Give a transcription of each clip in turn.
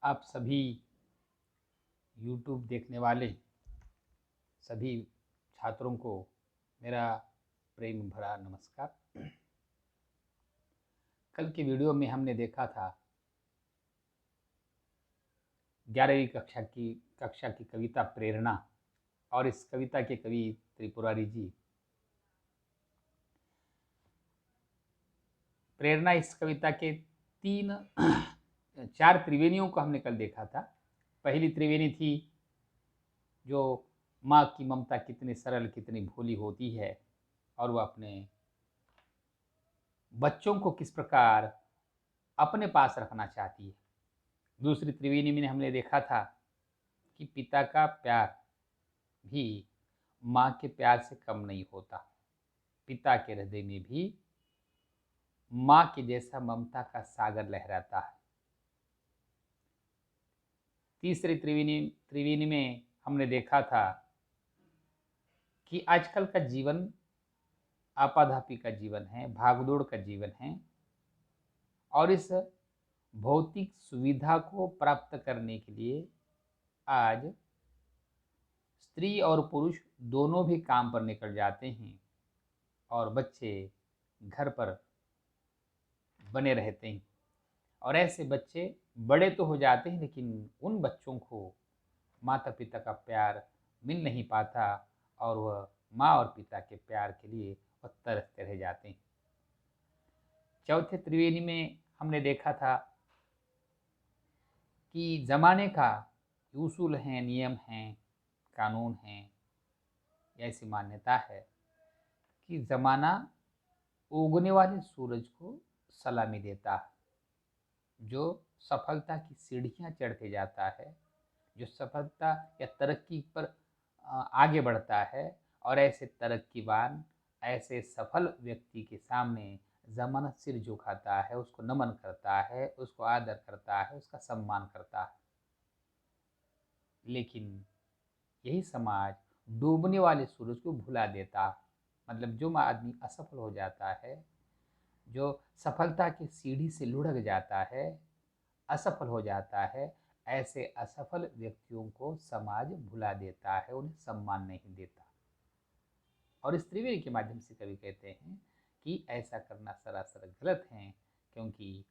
आप सभी YouTube देखने वाले सभी छात्रों को मेरा प्रेम भरा नमस्कार। कल की वीडियो में हमने देखा था 11वीं कक्षा की कविता प्रेरणा, और इस कविता के कवि त्रिपुरारी जी। प्रेरणा इस कविता के चार त्रिवेणियों को हमने कल देखा था। पहली त्रिवेणी थी जो माँ की ममता कितनी सरल कितनी भोली होती है, और वह अपने बच्चों को किस प्रकार अपने पास रखना चाहती है। दूसरी त्रिवेणी में हमने देखा था कि पिता का प्यार भी माँ के प्यार से कम नहीं होता। पिता के हृदय में भी माँ के जैसा ममता का सागर लहराता है। तीसरी त्रिवेणी में हमने देखा था कि आजकल का जीवन आपाधापी का जीवन है, भागदौड़ का जीवन है, और इस भौतिक सुविधा को प्राप्त करने के लिए आज स्त्री और पुरुष दोनों भी काम पर निकल जाते हैं और बच्चे घर पर बने रहते हैं। और ऐसे बच्चे बड़े तो हो जाते हैं, लेकिन उन बच्चों को माता पिता का प्यार मिल नहीं पाता, और वह माँ और पिता के प्यार के लिए वह तरसते रह जाते हैं। चौथे त्रिवेणी में हमने देखा था कि ज़माने का उसूल हैं, नियम हैं, कानून हैं, ऐसी मान्यता है कि ज़माना उगने वाले सूरज को सलामी देता है। जो सफलता की सीढ़ियाँ चढ़ते जाता है, जो सफलता या तरक्की पर आगे बढ़ता है, और ऐसे तरक्कीवान ऐसे सफल व्यक्ति के सामने ज़माना सिर झुकाता है, उसको नमन करता है, उसको आदर करता है, उसका सम्मान करता है। लेकिन यही समाज डूबने वाले सूरज को भुला देता है। मतलब जो आदमी असफल हो जाता है, जो सफलता की सीढ़ी से लुढ़क जाता है, असफल हो जाता है, ऐसे असफल व्यक्तियों को समाज भुला देता है, उन्हें सम्मान नहीं देता। और इस त्रिवेणी के माध्यम से कवि कहते हैं कि ऐसा करना सरासर गलत है, क्योंकि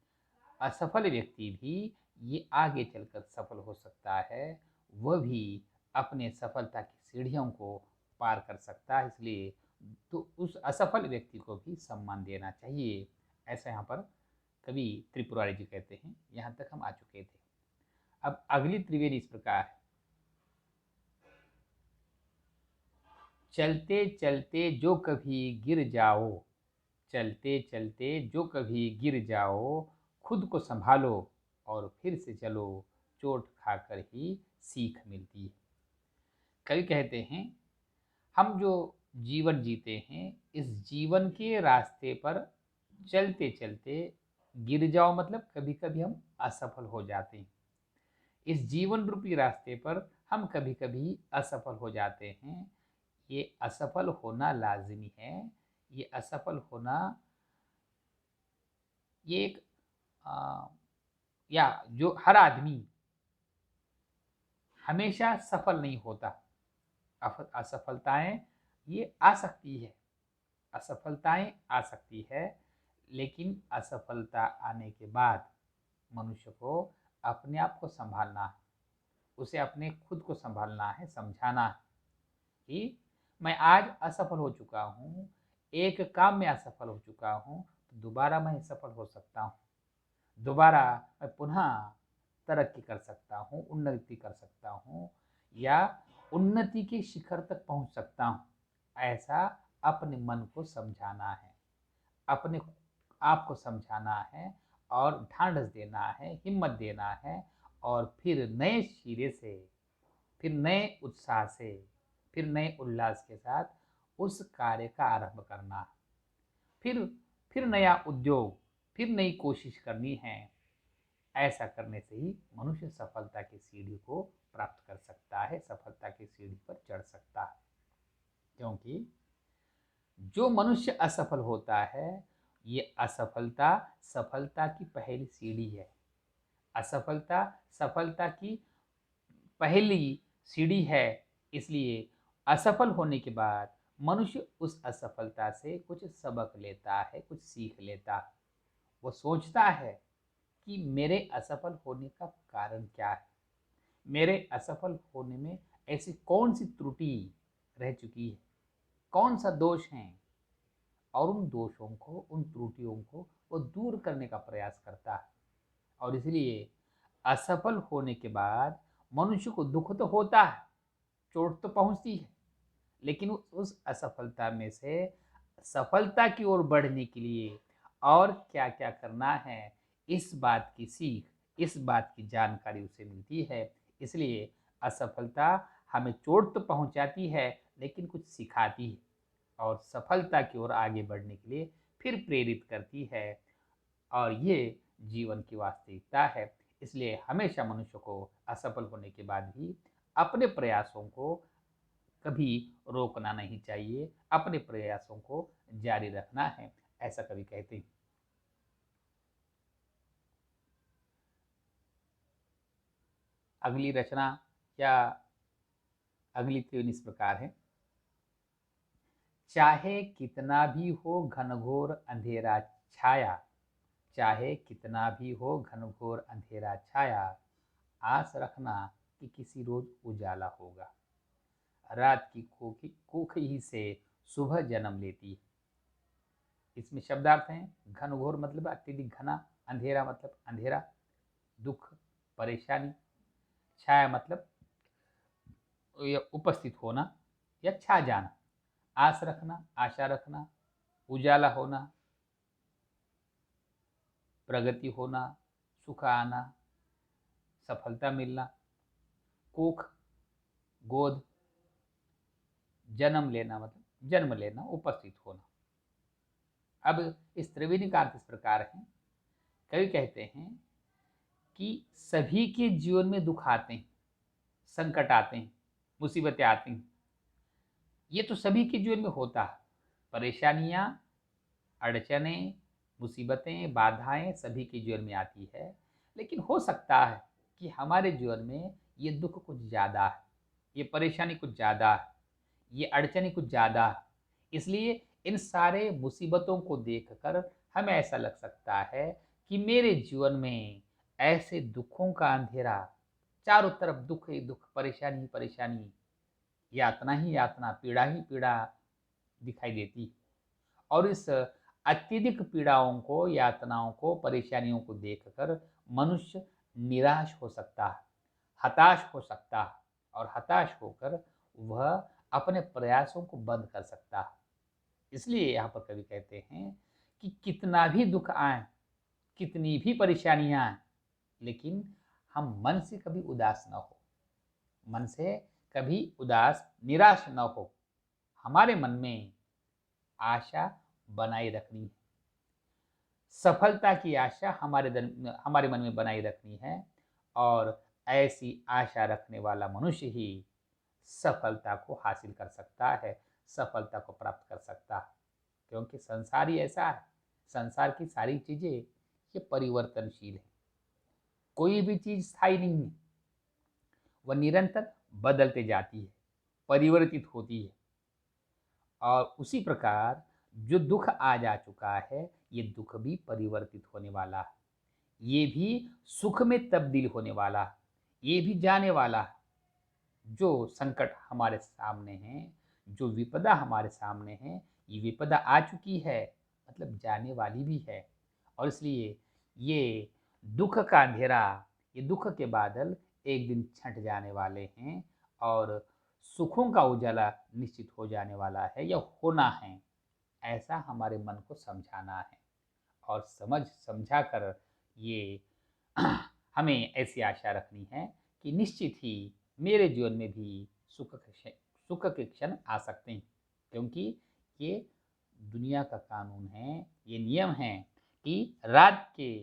असफल व्यक्ति भी ये आगे चलकर सफल हो सकता है, वह भी अपने सफलता की सीढ़ियों को पार कर सकता है। इसलिए तो उस असफल व्यक्ति को भी सम्मान देना चाहिए, ऐसा यहाँ पर कवि त्रिपुरारी जी कहते हैं। यहाँ तक हम आ चुके थे। अब अगली त्रिवेणी इस प्रकार है। चलते चलते जो कभी गिर जाओ, चलते चलते जो कभी गिर जाओ, खुद को संभालो और फिर से चलो, चोट खाकर ही सीख मिलती है। कवि कहते हैं हम जो जीवन जीते हैं, इस जीवन के रास्ते पर चलते चलते गिर जाओ, मतलब कभी कभी हम असफल हो जाते हैं। इस जीवन रूपी रास्ते पर हम कभी कभी असफल हो जाते हैं। ये असफल होना लाजिमी है। ये असफल होना ये एक या जो हर आदमी हमेशा सफल नहीं होता। असफलताएं ये आ सकती है, असफलताएं आ सकती है, लेकिन असफलता आने के बाद मनुष्य को अपने आप को संभालना है, उसे अपने खुद को संभालना है, समझाना है कि मैं आज असफल हो चुका हूँ, एक काम में असफल हो चुका हूँ, तो दोबारा मैं सफल हो सकता हूँ, दोबारा मैं पुनः तरक्की कर सकता हूँ, उन्नति कर सकता हूँ, या उन्नति के शिखर तक पहुँच सकता हूँ। ऐसा अपने मन को समझाना है, अपने आप को समझाना है, और ढांढस देना है, हिम्मत देना है, और फिर नए सिरे से, फिर नए उत्साह से, फिर नए उल्लास के साथ उस कार्य का आरंभ करना है। फिर नया उद्योग, फिर नई कोशिश करनी है। ऐसा करने से ही मनुष्य सफलता की सीढ़ी को प्राप्त कर सकता है, सफलता की सीढ़ी पर चढ़ सकता है। क्योंकि जो मनुष्य असफल होता है, ये असफलता सफलता की पहली सीढ़ी है। असफलता सफलता की पहली सीढ़ी है, इसलिए असफल होने के बाद मनुष्य उस असफलता से कुछ सबक लेता है, कुछ सीख लेता है। वो सोचता है कि मेरे असफल होने का कारण क्या है, मेरे असफल होने में ऐसी कौन सी त्रुटि रह चुकी है, कौन सा दोष है, और उन दोषों को, उन त्रुटियों को वो दूर करने का प्रयास करता है। और इसलिए असफल होने के बाद मनुष्य को दुख तो होता है, चोट तो पहुंचती है, लेकिन उस असफलता में से सफलता की ओर बढ़ने के लिए और क्या क्या करना है, इस बात की सीख, इस बात की जानकारी उसे मिलती है। इसलिए असफलता हमें चोट तो पहुंचाती है, लेकिन कुछ सिखाती है और सफलता की ओर आगे बढ़ने के लिए फिर प्रेरित करती है। और ये जीवन की वास्तविकता है। इसलिए हमेशा मनुष्य को असफल होने के बाद भी अपने प्रयासों को कभी रोकना नहीं चाहिए, अपने प्रयासों को जारी रखना है, ऐसा कवि कहते हैं। अगली रचना या अगली त्रिवेणी इस प्रकार है। चाहे कितना भी हो घनघोर अंधेरा छाया, चाहे कितना भी हो घनघोर अंधेरा छाया, आस रखना कि किसी रोज उजाला होगा। रात की कोख ही से सुबह जन्म लेती है। इसमें शब्दार्थ हैं। घनघोर मतलब अत्यधिक घना, अंधेरा मतलब अंधेरा, दुख, परेशानी, छाया मतलब उपस्थित होना या छा जाना, आस रखना, आशा रखना, उजाला होना, प्रगति होना, सुख आना, सफलता मिलना, कोख, गोद, जन्म लेना मतलब जन्म लेना, उपस्थित होना। अब इस त्रिवेणी का अर्थ इस प्रकार है। कवि कहते हैं कि सभी के जीवन में दुख आते हैं, संकट आते हैं, मुसीबतें आती हैं। ये तो सभी के जीवन में होता है। परेशानियां, अड़चनें, मुसीबतें, बाधाएं सभी के जीवन में आती है। लेकिन हो सकता है कि हमारे जीवन में ये दुख कुछ ज़्यादा है, ये परेशानी कुछ ज़्यादा है, ये अड़चने कुछ ज़्यादा है। इसलिए इन सारे मुसीबतों को देखकर हमें ऐसा लग सकता है कि मेरे जीवन में ऐसे दुखों का अंधेरा, चारों तरफ दुख ही दुख, परेशानी ही परेशानी, यातना ही यातना, पीड़ा ही पीड़ा दिखाई देती है। और इस अत्यधिक पीड़ाओं को, यातनाओं को, परेशानियों को देखकर मनुष्य निराश हो सकता है, हताश हो सकता है, और हताश होकर वह अपने प्रयासों को बंद कर सकता है। इसलिए यहाँ पर कवि कहते हैं कि कितना भी दुख आए, कितनी भी परेशानियां आए, लेकिन हम मन से कभी उदास न हो, मन से कभी उदास निराश न हो। हमारे मन में आशा बनाए रखनी है, सफलता की आशा हमारे मन में बनाए रखनी है। और ऐसी आशा रखने वाला मनुष्य ही सफलता को हासिल कर सकता है, सफलता को प्राप्त कर सकता है। क्योंकि संसार ही ऐसा है, संसार की सारी चीज़ें ये परिवर्तनशील है। कोई भी चीज़ स्थायी नहीं है, वह निरंतर बदलते जाती है, परिवर्तित होती है। और उसी प्रकार जो दुख आ जा चुका है, ये दुख भी परिवर्तित होने वाला है, ये भी सुख में तब्दील होने वाला है, ये भी जाने वाला है। जो संकट हमारे सामने है, जो विपदा हमारे सामने है, ये विपदा आ चुकी है, मतलब जाने वाली भी है। और इसलिए ये दुख का अंधेरा, ये दुख के बादल एक दिन छंट जाने वाले हैं और सुखों का उजाला निश्चित हो जाने वाला है या होना है। ऐसा हमारे मन को समझाना है और समझ समझा कर ये हमें ऐसी आशा रखनी है कि निश्चित ही मेरे जीवन में भी सुख के क्षण आ सकते हैं। क्योंकि ये दुनिया का कानून है, ये नियम है कि रात के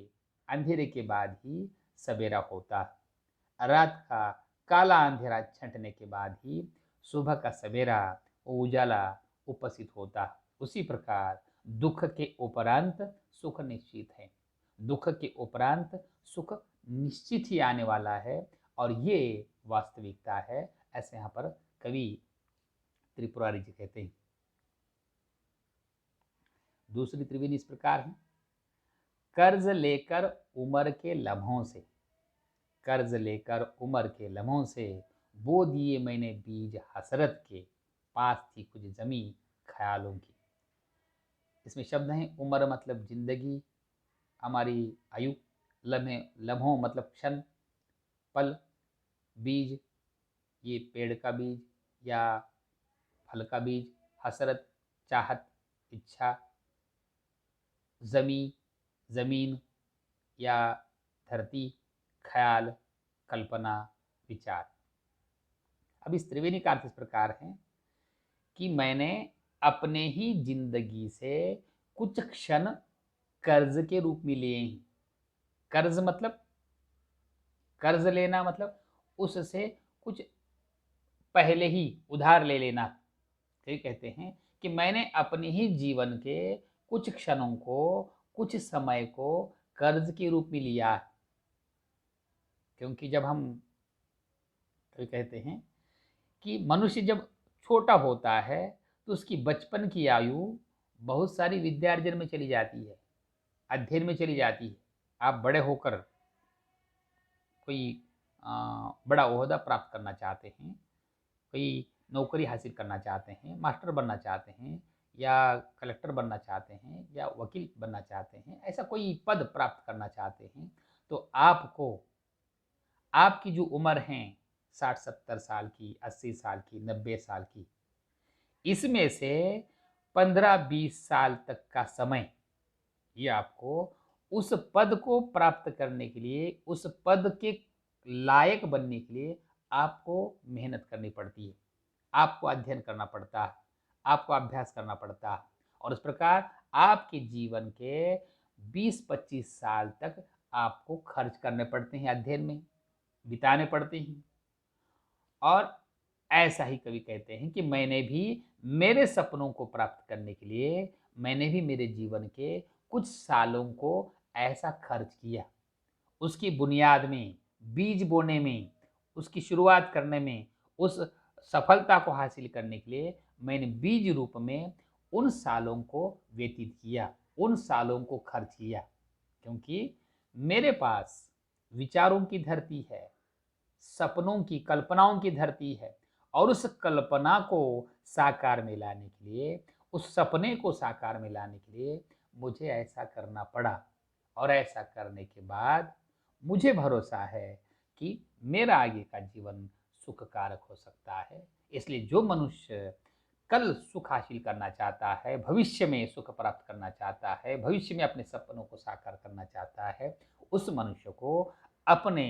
अंधेरे के बाद ही सवेरा होता है। रात का काला अंधेरा छंटने के बाद ही सुबह का सवेरा, उजाला उपस्थित होता है। उसी प्रकार दुख के उपरांत सुख निश्चित है, दुख के उपरांत सुख निश्चित ही आने वाला है और ये वास्तविकता है, ऐसे यहाँ पर कवि त्रिपुरारी जी कहते हैं। दूसरी त्रिवेणी इस प्रकार है, कर्ज लेकर उम्र के लम्हों से, कर्ज लेकर उम्र के लम्हों से बो दिए मैंने बीज हसरत के, पास थी कुछ जमी ख्यालों की। इसमें शब्द हैं, उम्र मतलब जिंदगी, हमारी आयु, लम्हे लम्हों मतलब क्षण पल, बीज ये पेड़ का बीज या फल का बीज, हसरत चाहत इच्छा, जमी जमीन या धरती, ख्याल कल्पना विचार। अब इस त्रिवेणी का अर्थ इस प्रकार है कि मैंने अपने ही जिंदगी से कुछ क्षण कर्ज के रूप में लिए हैं। कर्ज मतलब कर्ज लेना, मतलब उससे कुछ पहले ही उधार ले लेना। तो कहते हैं कि मैंने अपने ही जीवन के कुछ क्षणों को, कुछ समय को कर्ज के रूप में लिया। क्योंकि जब हम तो कहते हैं कि मनुष्य जब छोटा होता है तो उसकी बचपन की आयु बहुत सारी विद्यार्जन में चली जाती है, अध्ययन में चली जाती है। आप बड़े होकर कोई बड़ा ओहदा प्राप्त करना चाहते हैं, कोई नौकरी हासिल करना चाहते हैं, मास्टर बनना चाहते हैं या कलेक्टर बनना चाहते हैं या वकील बनना चाहते हैं, ऐसा कोई पद प्राप्त करना चाहते हैं, तो आपको आपकी जो उम्र है 60-70 साल की, 80 साल की, 90 साल की, इसमें से 15-20 साल तक का समय ये आपको उस पद को प्राप्त करने के लिए, उस पद के लायक बनने के लिए आपको मेहनत करनी पड़ती है, आपको अध्ययन करना पड़ता है, आपको अभ्यास करना पड़ता है। और इस प्रकार आपके जीवन के 20-25 साल तक आपको खर्च करने पड़ते हैं, अध्ययन में बिताने पड़ते हैं। और ऐसा ही कवि कहते हैं कि मैंने भी मेरे सपनों को प्राप्त करने के लिए, मैंने भी मेरे जीवन के कुछ सालों को ऐसा खर्च किया, उसकी बुनियाद में, बीज बोने में, उसकी शुरुआत करने में, उस सफलता को हासिल करने के लिए मैंने बीज रूप में उन सालों को व्यतीत किया, उन सालों को खर्च किया। क्योंकि मेरे पास विचारों की धरती है, सपनों की, कल्पनाओं की धरती है, और उस कल्पना को साकार में लाने के लिए, उस सपने को साकार में लाने के लिए मुझे ऐसा करना पड़ा। और ऐसा करने के बाद मुझे भरोसा है कि मेरा आगे का जीवन सुखकारक हो सकता है। इसलिए जो मनुष्य कल सुख हासिल करना चाहता है, भविष्य में सुख प्राप्त करना चाहता है, भविष्य में अपने सपनों को साकार करना चाहता है, उस मनुष्य को अपने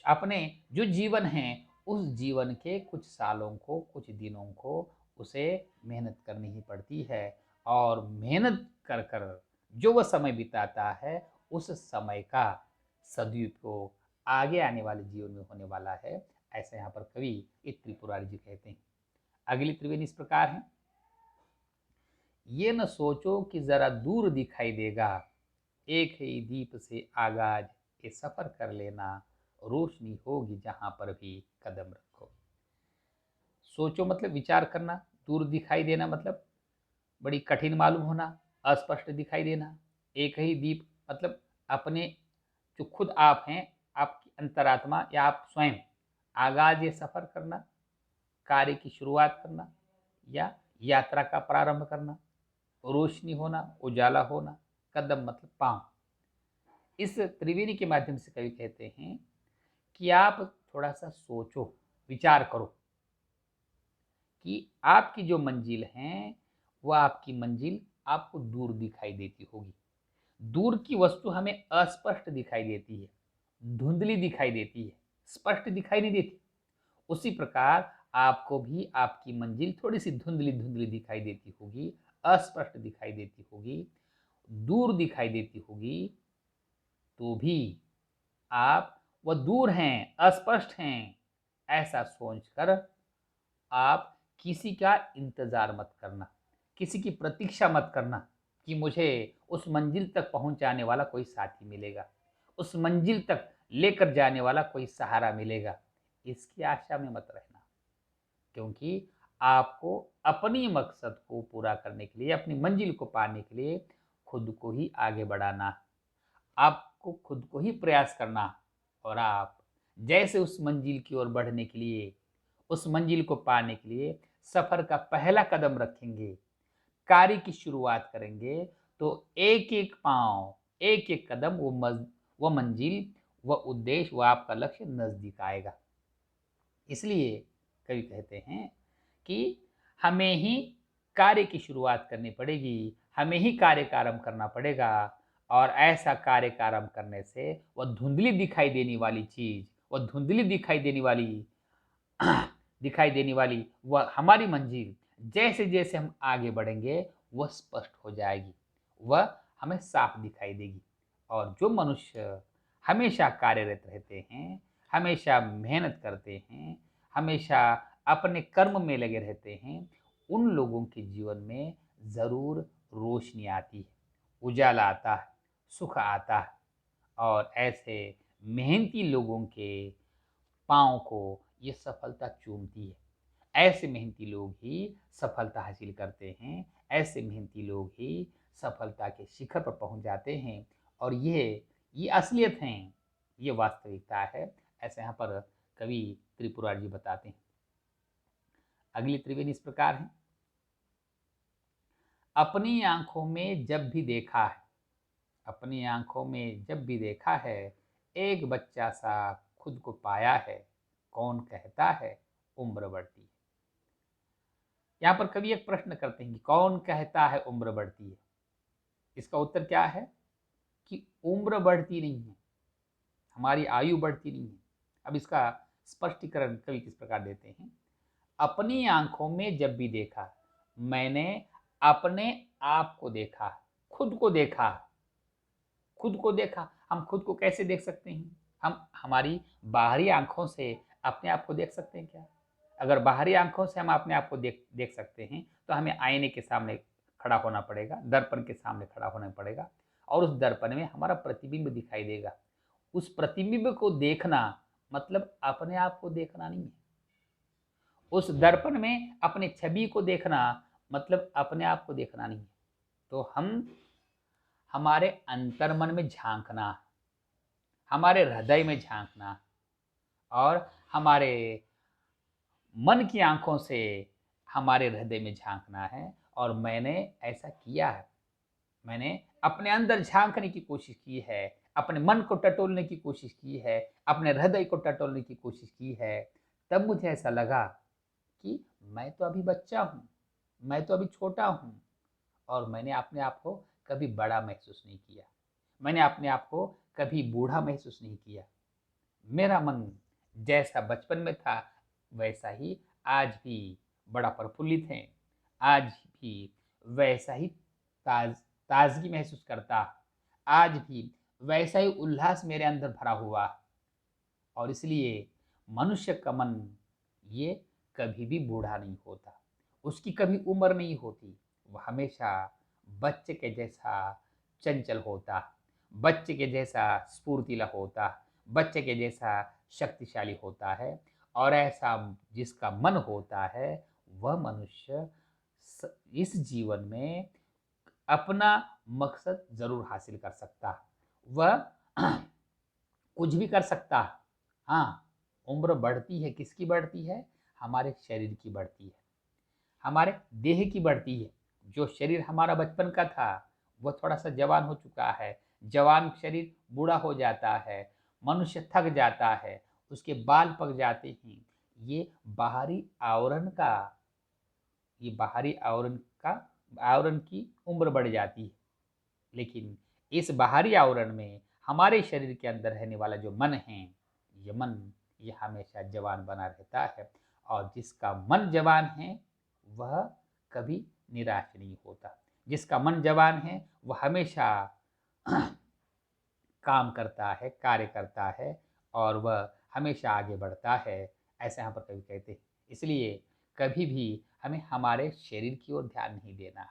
अपने जो जीवन है उस जीवन के कुछ सालों को, कुछ दिनों को उसे मेहनत करनी ही पड़ती है। और मेहनत कर कर जो वह समय बिताता है, उस समय का सदुपयोग आगे आने वाले जीवन में होने वाला है। ऐसे यहाँ पर कवि त्रिपुरारी जी कहते हैं। अगली त्रिवेणी इस प्रकार है, ये न सोचो कि जरा दूर दिखाई देगा, एक ही दीप से आगाज ये सफर कर लेना, रोशनी होगी जहां पर भी कदम रखो। सोचो मतलब विचार करना, दूर दिखाई देना मतलब बड़ी कठिन मालूम होना, अस्पष्ट दिखाई देना। एक ही दीप मतलब अपने जो खुद आप हैं, आपकी अंतरात्मा या आप स्वयं, आगाज ये सफर करना, कार्य की शुरुआत करना या यात्रा का प्रारंभ करना, रोशनी होना, उजाला होना, कदम मतलब पांव। इस त्रिवेणी के माध्यम से कवि कहते हैं कि आप थोड़ा सा सोचो, विचार करो कि आपकी जो मंजिल है वह आपकी मंजिल आपको दूर दिखाई देती होगी। दूर की वस्तु हमें अस्पष्ट दिखाई देती है, धुंधली दिखाई देती है, स्पष्ट दिखाई नहीं देती। उसी प्रकार आपको भी आपकी मंजिल थोड़ी सी धुंधली धुंधली दिखाई देती होगी, अस्पष्ट दिखाई देती होगी, दूर दिखाई देती होगी। तो भी आप वह दूर हैं, अस्पष्ट हैं, ऐसा सोचकर आप किसी का इंतजार मत करना, किसी की प्रतीक्षा मत करना कि मुझे उस मंजिल तक पहुंचाने वाला कोई साथी मिलेगा, उस मंजिल तक लेकर जाने वाला कोई सहारा मिलेगा, इसकी आशा में मत रहना। क्योंकि आपको अपनी मकसद को पूरा करने के लिए, अपनी मंजिल को पाने के लिए खुद को ही आगे बढ़ाना, आपको खुद को ही प्रयास करना। और आप जैसे उस मंजिल की ओर बढ़ने के लिए, उस मंजिल को पाने के लिए सफ़र का पहला कदम रखेंगे, कार्य की शुरुआत करेंगे, तो एक-एक पाँव, एक-एक कदम वो मंजिल, वो उद्देश्य, वो आपका लक्ष्य नज़दीक आएगा। इसलिए कवि कहते हैं कि हमें ही कार्य की शुरुआत करनी पड़ेगी, हमें ही कार्य का आरंभ करना पड़ेगा। और ऐसा कार्य का आरंभ करने से वह धुंधली दिखाई देने वाली चीज़, वह धुंधली दिखाई देने वाली वह हमारी मंजिल, जैसे-जैसे हम आगे बढ़ेंगे, वह स्पष्ट हो जाएगी, वह हमें साफ दिखाई देगी। और जो मनुष्य हमेशा कार्यरत रहते हैं, हमेशा मेहनत करते हैं, हमेशा अपने कर्म में लगे रहते हैं, उन लोगों के जीवन में ज़रूर रोशनी आती है, उजाला आता है, सुख आता है। और ऐसे मेहनती लोगों के पाँव को ये सफलता चूमती है। ऐसे मेहनती लोग ही सफलता हासिल करते हैं, ऐसे मेहनती लोग ही सफलता के शिखर पर पहुँच जाते हैं। और ये असलियत हैं, ये वास्तविकता है। ऐसे यहाँ पर कवि त्रिपुरारी जी बताते हैं। अगली त्रिवेणी इस प्रकार है। अपनी आँखों में जब भी देखा है, अपनी आँखों में जब भी देखा है, एक बच्चा सा खुद को पाया है, कौन कहता है उम्र बढ़ती है। यहाँ पर कवि एक प्रश्न करते हैं कि कौन कहता है उम्र बढ़ती है। इसका उत्तर क्या है कि उम्र बढ़ती नहीं है, हमारी आयु बढ़ती नहीं है। अब इसका स्पष्टीकरण कवि किस प्रकार देते हैं। अपनी आंखों में जब भी देखा, मैंने अपने आप को देखा, खुद को देखा। खुद को देखा, हम खुद को कैसे देख सकते हैं? हम हमारी बाहरी आंखों से अपने आप को देख सकते हैं क्या? अगर बाहरी आंखों से हम अपने आप को देख सकते हैं, तो हमें आईने के सामने खड़ा होना पड़ेगा, दर्पण के सामने खड़ा होना पड़ेगा, और उस दर्पण में हमारा प्रतिबिंब दिखाई देगा। उस प्रतिबिंब को देखना मतलब अपने आप को देखना नहीं है। उस दर्पण में अपने छवि को देखना मतलब अपने आप को देखना नहीं है। तो हम हमारे अंतर्मन में झांकना, हमारे हृदय में झांकना, और हमारे मन की आंखों से हमारे हृदय में झांकना है। और मैंने ऐसा किया है, मैंने अपने अंदर झांकने की कोशिश की है, अपने मन को टटोलने की कोशिश की है, अपने हृदय को टटोलने की कोशिश की है। तब मुझे ऐसा लगा कि मैं तो अभी बच्चा हूँ, मैं तो अभी छोटा हूँ, और मैंने अपने आप को कभी बड़ा महसूस नहीं किया, मैंने अपने आप को कभी बूढ़ा महसूस नहीं किया। मेरा मन जैसा बचपन में था वैसा ही आज भी बड़ा प्रफुल्लित है, आज भी वैसा ही ताजगी महसूस करता, आज भी वैसा ही उल्लास मेरे अंदर भरा हुआ। और इसलिए मनुष्य का मन ये कभी भी बूढ़ा नहीं होता, उसकी कभी उम्र नहीं होती, वह हमेशा बच्चे के जैसा चंचल होता, बच्चे के जैसा स्फूर्तिला होता, बच्चे के जैसा शक्तिशाली होता है। और ऐसा जिसका मन होता है, वह मनुष्य इस जीवन में अपना मकसद ज़रूर हासिल कर सकता है, वह कुछ भी कर सकता है। हाँ, उम्र बढ़ती है, किसकी बढ़ती है? हमारे शरीर की बढ़ती है, हमारे देह की बढ़ती है। जो शरीर हमारा बचपन का था, वह थोड़ा-सा जवान हो चुका है, जवान शरीर बूढ़ा हो जाता है, मनुष्य थक जाता है, उसके बाल पक जाते हैं। ये बाहरी आवरण का ये बाहरी आवरण की उम्र बढ़ जाती है। लेकिन इस बाहरी आवरण में हमारे शरीर के अंदर रहने वाला जो मन है, ये मन ये हमेशा जवान बना रहता है। और जिसका मन जवान है, वह कभी निराश नहीं होता। जिसका मन जवान है, वह हमेशा काम करता है, कार्य करता है, और वह हमेशा आगे बढ़ता है। ऐसा यहाँ पर कवि कहते हैं। इसलिए कभी भी हमें हमारे शरीर की ओर ध्यान नहीं देना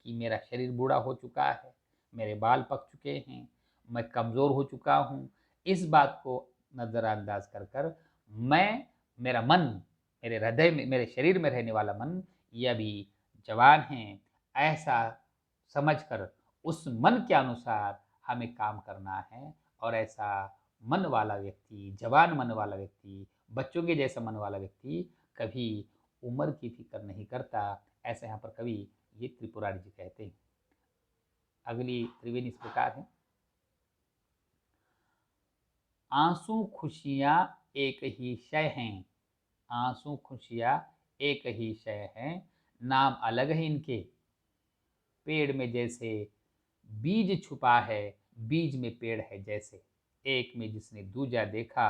कि मेरा शरीर बूढ़ा हो चुका है, मेरे बाल पक चुके हैं, मैं कमज़ोर हो चुका हूँ, इस बात को नज़रअंदाज कर कर मैं, मेरा मन, मेरे हृदय में, मेरे शरीर में रहने वाला मन, ये अभी जवान है, ऐसा समझकर उस मन के अनुसार हमें काम करना है। और ऐसा मन वाला व्यक्ति, जवान मन वाला व्यक्ति, बच्चों के जैसा मन वाला व्यक्ति कभी उम्र की फ़िक्र नहीं करता। ऐसा यहाँ पर कवि ये त्रिपुरारी जी कहते हैं। अगली त्रिवेणी इस प्रकार है। आंसू खुशियाँ एक ही शय हैं, आंसू खुशियाँ एक ही शय हैं, नाम अलग है इनके। पेड़ में जैसे बीज छुपा है, बीज में पेड़ है जैसे, एक में जिसने दूजा देखा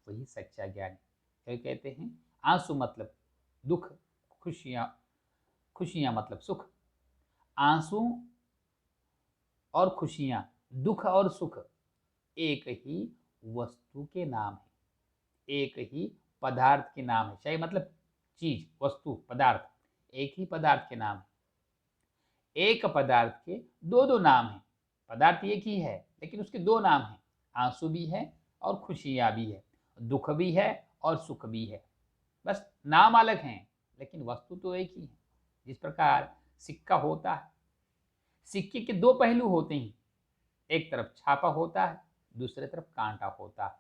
वही सच्चा ज्ञानी। क्या कहते हैं? आंसू मतलब दुख, खुशियाँ, खुशियाँ मतलब सुख। आंसू और खुशियाँ, दुख और सुख एक ही वस्तु के नाम है, एक ही पदार्थ के नाम है। शय मतलब चीज, वस्तु, पदार्थ, एक ही पदार्थ के नाम है। एक पदार्थ के दो दो नाम हैं। पदार्थ एक ही है लेकिन उसके दो नाम हैं। आंसू भी है और खुशियाँ भी है, दुख भी है और सुख भी है। बस नाम अलग हैं लेकिन वस्तु तो एक ही है। जिस प्रकार सिक्का होता है, सिक्के के दो पहलू होते हैं, एक तरफ छापा होता है, दूसरे तरफ कांटा होता है।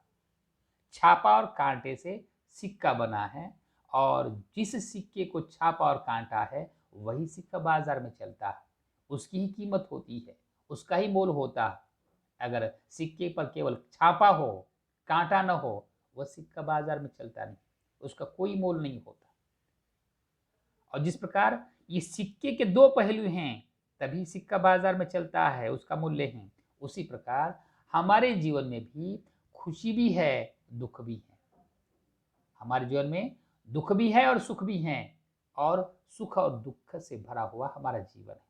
छापा और कांटे से सिक्का बना है, और जिस सिक्के को छापा और कांटा है वही सिक्का बाजार में चलता है, उसकी ही कीमत होती है, उसका ही मोल होता है। अगर सिक्के पर केवल छापा हो, कांटा न हो, वह सिक्का बाजार में चलता नहीं, उसका कोई मोल नहीं होता। और जिस प्रकार ये सिक्के के दो पहलू हैं तभी सिक्का बाजार में चलता है, उसका मूल्य है, उसी प्रकार हमारे जीवन में भी खुशी भी है, दुख भी है। हमारे जीवन में दुख भी है और सुख भी है, और सुख और दुख से भरा हुआ हमारा जीवन है।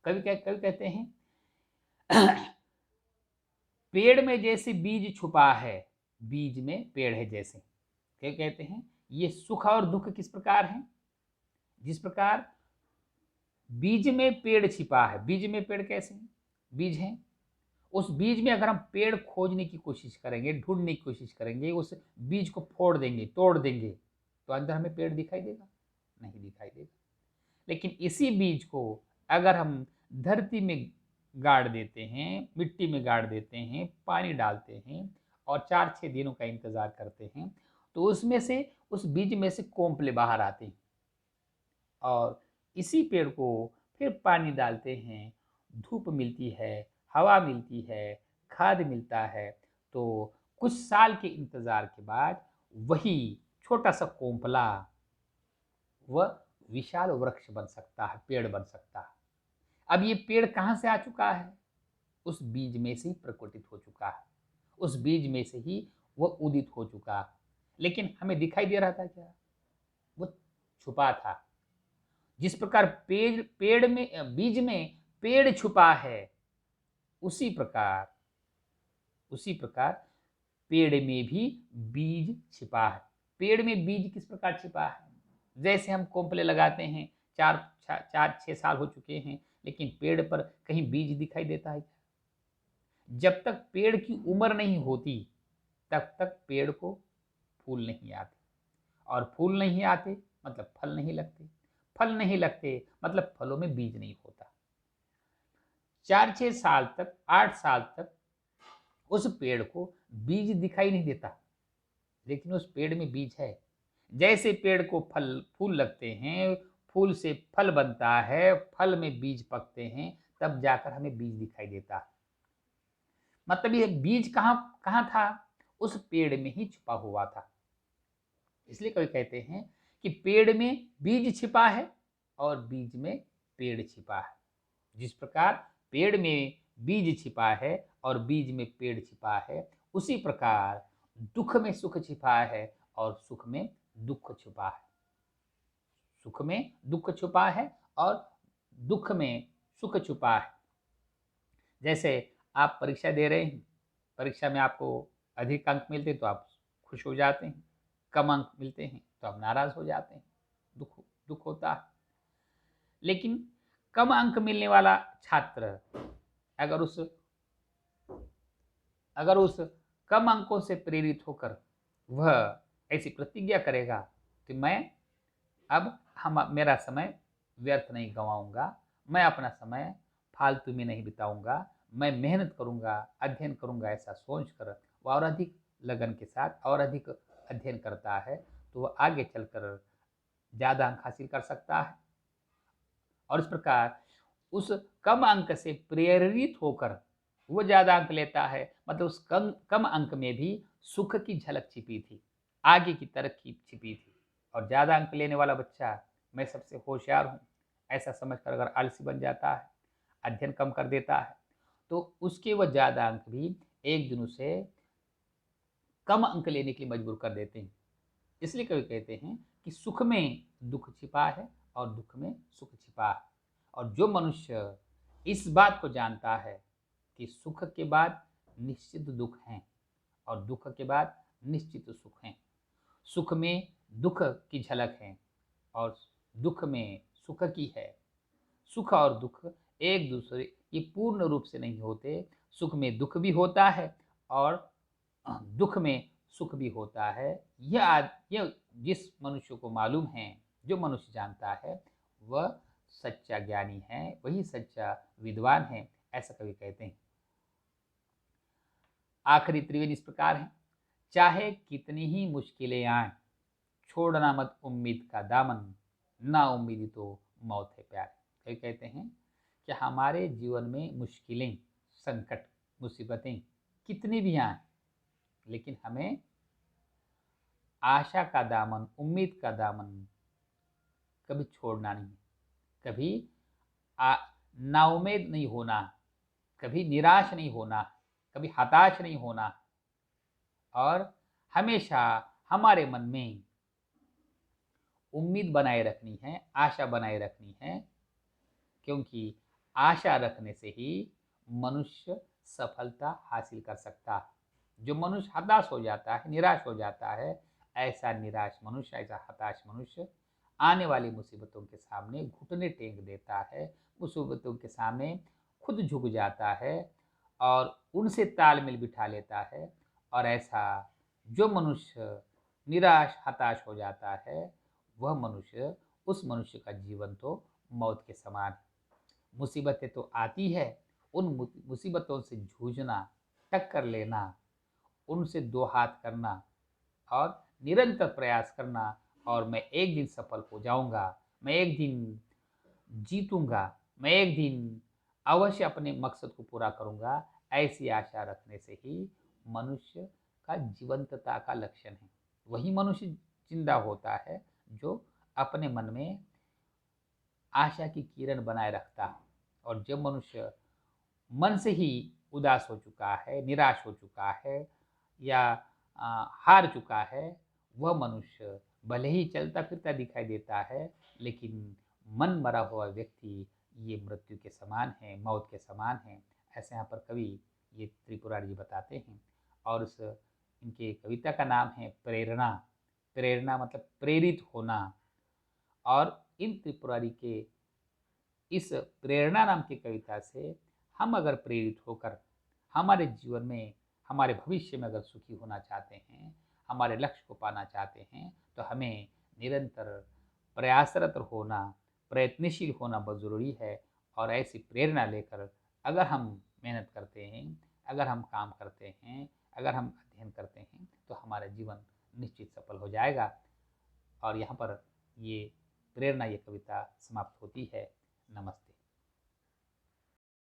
कवि कहते हैं पेड़ में जैसे बीज छुपा है, बीज में पेड़ है जैसे। क्या कहते हैं? ये सुख और दुख किस प्रकार हैं? जिस प्रकार बीज में पेड़ छिपा है, बीज में पेड़ कैसे हैं? बीज है, उस बीज में अगर हम पेड़ खोजने की कोशिश करेंगे, ढूंढने की कोशिश करेंगे, उस बीज को फोड़ देंगे, तोड़ देंगे, तो अंदर हमें पेड़ दिखाई देगा? नहीं दिखाई देगा। लेकिन इसी बीज को अगर हम धरती में गाड़ देते हैं, मिट्टी में गाड़ देते हैं, पानी डालते हैं और 4-6 दिनों का इंतजार करते हैं, तो उसमें से, उस बीज में से कोंपले बाहर आते हैं, और इसी पेड़ को फिर पानी डालते हैं, धूप मिलती है, हवा मिलती है, खाद मिलता है, तो कुछ साल के इंतजार के बाद वही छोटा सा कोंपला वह विशाल वृक्ष बन सकता है, पेड़ बन सकता है। अब ये पेड़ कहाँ से आ चुका है? उस बीज में से ही प्रकटित हो चुका है, उस बीज में से ही वह उदित हो चुका है। लेकिन हमें दिखाई दे रहा था क्या? वो छुपा था। जिस प्रकार पेड़ में, बीज में पेड़ छुपा है, उसी प्रकार पेड़ में भी बीज छिपा है। पेड़ में बीज किस प्रकार छिपा है? जैसे हम कोंपले लगाते हैं, 4-6 साल हो चुके हैं, लेकिन पेड़ पर कहीं बीज दिखाई देता है क्या? जब तक पेड़ की उम्र नहीं होती तब तक पेड़ को फूल नहीं आते, और फूल नहीं आते मतलब फल नहीं लगते, फल नहीं लगते मतलब फलों में बीज नहीं होता। 4-6 साल तक, 8 साल तक उस पेड़ को बीज दिखाई नहीं देता, लेकिन उस पेड़ में बीज है। जैसे पेड़ को फल फूल लगते हैं, फूल से फल बनता है, फल में बीज पकते हैं, तब जाकर हमें बीज दिखाई देता है। मतलब ये बीज कहाँ कहाँ था? उस पेड़ में ही छुपा हुआ था। इसलिए कभी कहते हैं कि पेड़ में बीज छिपा है और बीज में पेड़ छिपा है। जिस प्रकार पेड़ में बीज छिपा है और बीज में पेड़ छिपा है, उसी प्रकार दुख में सुख छिपा है और सुख में दुख छुपा है। सुख में दुख छुपा है और दुख में सुख छुपा है। जैसे आप परीक्षा दे रहे हैं, परीक्षा में आपको अधिक अंक मिलते हैं तो आप खुश हो जाते हैं, कम अंक मिलते हैं तो आप नाराज हो जाते हैं, दुख होता है। लेकिन कम अंक मिलने वाला छात्र अगर उस अगर उस कम अंकों से प्रेरित होकर वह ऐसी प्रतिज्ञा करेगा कि मैं अब हम मेरा समय व्यर्थ नहीं गंवाऊंगा, मैं अपना समय फालतू में नहीं बिताऊंगा, मैं मेहनत करूंगा, अध्ययन करूंगा, ऐसा सोचकर वह और अधिक लगन के साथ और अधिक अध्ययन करता है, तो वह आगे चलकर ज़्यादा अंक हासिल कर सकता है। और इस प्रकार उस कम अंक से प्रेरित होकर वो ज़्यादा अंक लेता है, मतलब उस कम कम अंक में भी सुख की झलक छिपी थी, आगे की तरक्की छिपी थी। और ज़्यादा अंक लेने वाला बच्चा मैं सबसे होशियार हूँ ऐसा समझकर अगर आलसी बन जाता है, अध्ययन कम कर देता है, तो उसके वह ज़्यादा अंक भी एक दिन उसे कम अंक लेने के लिए मजबूर कर देते हैं। इसलिए कवि कहते हैं कि सुख में दुख छिपा है और दुख में सुख छिपा है। और जो मनुष्य इस बात को जानता है कि सुख के बाद निश्चित दुख हैं और दुख के बाद निश्चित सुख हैं, सुख में दुख की झलक है और दुख में सुख की है, सुख और दुख एक दूसरे ये पूर्ण रूप से नहीं होते, सुख में दुख भी होता है और दुख में सुख भी होता है। यह जिस मनुष्य को मालूम है, जो मनुष्य जानता है, वह सच्चा ज्ञानी है, वही सच्चा विद्वान है, ऐसा कवि कहते हैं। आखिरी त्रिवेणी इस प्रकार है, चाहे कितनी ही मुश्किलें आए, छोड़ना मत उम्मीद का दामन, ना उम्मीदी तो मौत है प्यार। कवि कहते हैं कि हमारे जीवन में मुश्किलें, संकट, मुसीबतें कितनी भी आए, लेकिन हमें आशा का दामन, उम्मीद का दामन कभी छोड़ना नहीं, कभी नाउम्मीद नहीं होना, कभी निराश नहीं होना, कभी हताश नहीं होना और हमेशा हमारे मन में उम्मीद बनाए रखनी है, आशा बनाए रखनी है, क्योंकि आशा रखने से ही मनुष्य सफलता हासिल कर सकता है। जो मनुष्य हताश हो जाता है, निराश हो जाता है, ऐसा निराश मनुष्य, ऐसा हताश मनुष्य आने वाली मुसीबतों के सामने घुटने टेक देता है, मुसीबतों के सामने खुद झुक जाता है और उनसे तालमेल बिठा लेता है। और ऐसा जो मनुष्य निराश हताश हो जाता है, वह मनुष्य, उस मनुष्य का जीवन तो मौत के समान है। मुसीबतें तो आती है, उन मुसीबतों से जूझना, टक्कर लेना, उनसे दो हाथ करना और निरंतर प्रयास करना और मैं एक दिन सफल हो जाऊंगा, मैं एक दिन जीतूंगा, मैं एक दिन अवश्य अपने मकसद को पूरा करूंगा, ऐसी आशा रखने से ही मनुष्य का जीवंतता का लक्षण है। वही मनुष्य जिंदा होता है जो अपने मन में आशा की किरण बनाए रखता है। और जब मनुष्य मन से ही उदास हो चुका है, निराश हो चुका है या हार चुका है, वह मनुष्य भले ही चलता फिरता दिखाई देता है, लेकिन मन मरा हुआ व्यक्ति ये मृत्यु के समान है, मौत के समान है। ऐसे यहाँ पर कवि ये त्रिपुरारी जी बताते हैं। और उस इनके कविता का नाम है प्रेरणा। प्रेरणा मतलब प्रेरित होना। और इन त्रिपुरारी के इस प्रेरणा नाम की कविता से हम अगर प्रेरित होकर हमारे जीवन में, हमारे भविष्य में अगर सुखी होना चाहते हैं, हमारे लक्ष्य को पाना चाहते हैं, तो हमें निरंतर प्रयासरत होना, प्रयत्नशील होना बहुत ज़रूरी है। और ऐसी प्रेरणा लेकर अगर हम मेहनत करते हैं, अगर हम काम करते हैं, अगर हम अध्ययन करते हैं, तो हमारा जीवन निश्चित सफल हो जाएगा। और यहाँ पर ये प्रेरणा, ये कविता समाप्त होती है। नमस्ते।